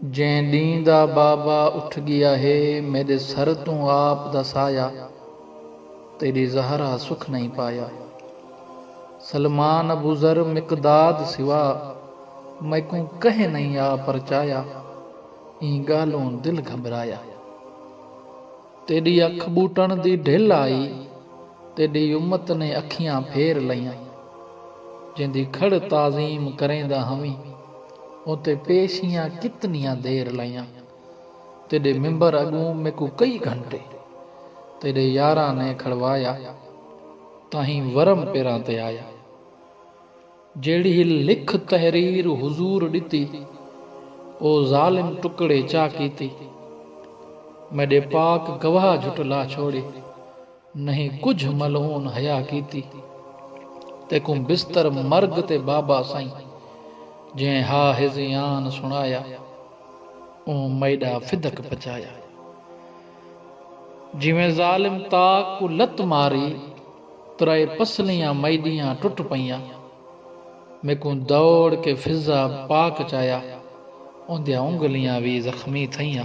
जैं ॾींहुं दा बाबा उठ गया है, मेरे सर तू आप दसाया, तेरी ज़हरा सुख नहीं पाया। सलमान अबू ज़र मिक़दाद सिवा, मैकू कहे नहीं आ परचाया, ई गालों दिल घबराया। तेरी अख बूटण दी ढिल आई, तेरी उम्मत ने अखियां फेर लईयां। जिंदी खड़ ताज़ीम करेंदा हमी, उते पेशियां कितनियां देर लईयां। तेरे मिंबर अगू मेकू कई घंटे तेरे यारा ने खड़वाया, ताहीं वरम पेरां ते आया। जेड़ी लिख तहरीर हुजूर ॾिती, ओ ज़ालिम टुकड़े चा कीती। मेरे पाक गवाह झुटला छोड़े, नहीं कुछ मलहून हया कीती। तेकू बिस्तर मर्ग ते बाबा साईं, जैं हा हिज़ियान सुनाया, ओ मैडा फिदक पचाया। जिवें ज़ालिम ताक को लत मारी, तराए पसलियां मैदियां टुट पईयां। मेकू दौड़ के फिजा पाक चाया, उंदियां उंगलियां भी जख्मी थईयां।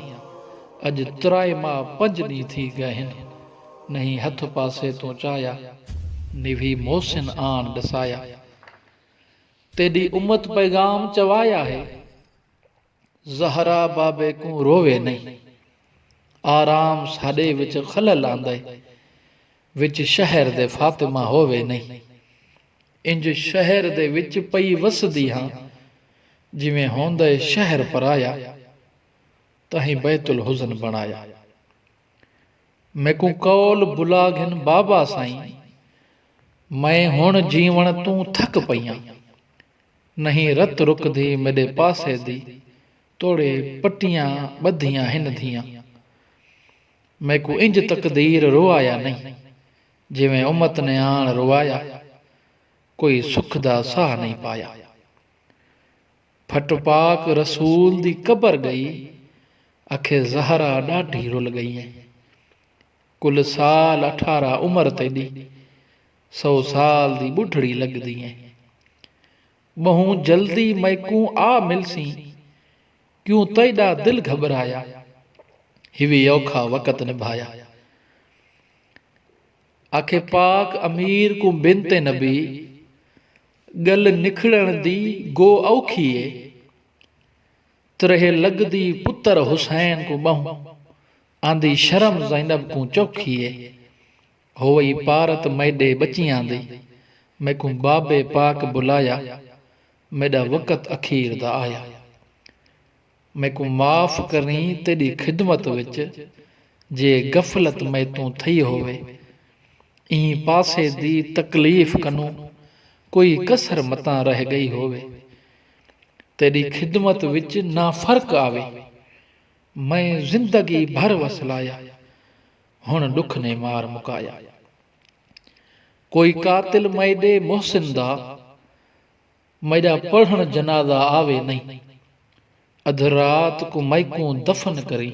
अज तराए मां 5 ॾींहं थी गहिन, नहीं हथ पासे तो चाया, निभी मोहसिन आन दसाया। तेरी उम्मत पैगाम चवाया है, ज़हरा बाबे को रोवे नहीं। आराम साडे विच खलल आंदे, विच शहर दे फातिमा होवे नहीं। इंज शहर दे विच पई वसदी हां, जिवें होंदे शहर पराया, तहीं बैतुल हुज़न बनाया। मैकू कौल बुला घिन बाबा साईं, मैं हुण जीवण तू थक पईयां। नहीं रत रुकदी मेरे पासे दी, तोड़े पट्टियां बधियां हिन थियां। मैकू इंज तकदीर रोआया नहीं, जिवें उम्मत ने आन रोआया, कोई सुख दा साह नहीं पाया। फट पाक रसूल दी कबर गई, अखे ज़हरा ॾाढी रुल गई है। कुल साल 18 उम्र तेदी, 100 साल दी बुढ़ड़ी लगदी है। बहु जल्दी मैकू आ मिलसी, क्यों तैडा दिल घबराया, हिवी औखा वक़्त निभाया। आखे पाक अमीर को बिनते नबी, गल निखड़न दी गो औखी है। तरह लगदी पुत्र हुसैन को बहु, आंदी शर्म ज़ैनब को चौखी है। होई पारत मैडे बचियां दी, मैकू बाबे पाक बुलाया, मेरा वक़्त अखीर दा आया। मैकू माफ़ करी तेरी खिदमत विच, जे गफलत मैं तू थई होवे। ई पासे दी तकलीफ़ कनू, कोई कसर मता रह गई होवे। तेरी खिदमत विच ना फर्क आवे, मैं जिंदगी भर वसलाया, हुण दुख ने मार मुकाया। कोई कातिल मैडे मोहसिन दा, मैडा पढ़न जनाजा आवे नहीं। अध रात को मैकू दफन करी,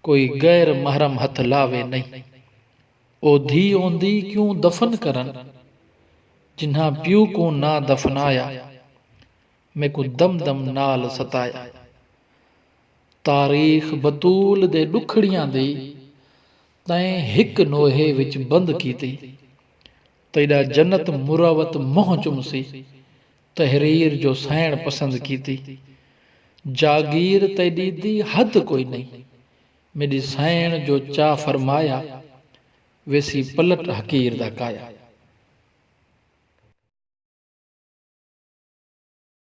कोई गैर महरम हथ लावे नहीं। ओ धी ओंदी क्यों दफन करन, जिन्हा प्यू को ना दफनाया, मैकू दम दम नाल सताया। तारीख बतूल दे दुखड़ियां दी, तैं हिक नोहे विच बंद कीती। तेरा जन्नत मुरावत मोह चुमसी, तहरीर जो सैण पसंद कीती। जागीर तेरी दी हद कोई नहीं, मेरी सैण जो चा फरमाया, वैसी पलट हकीर दा काया।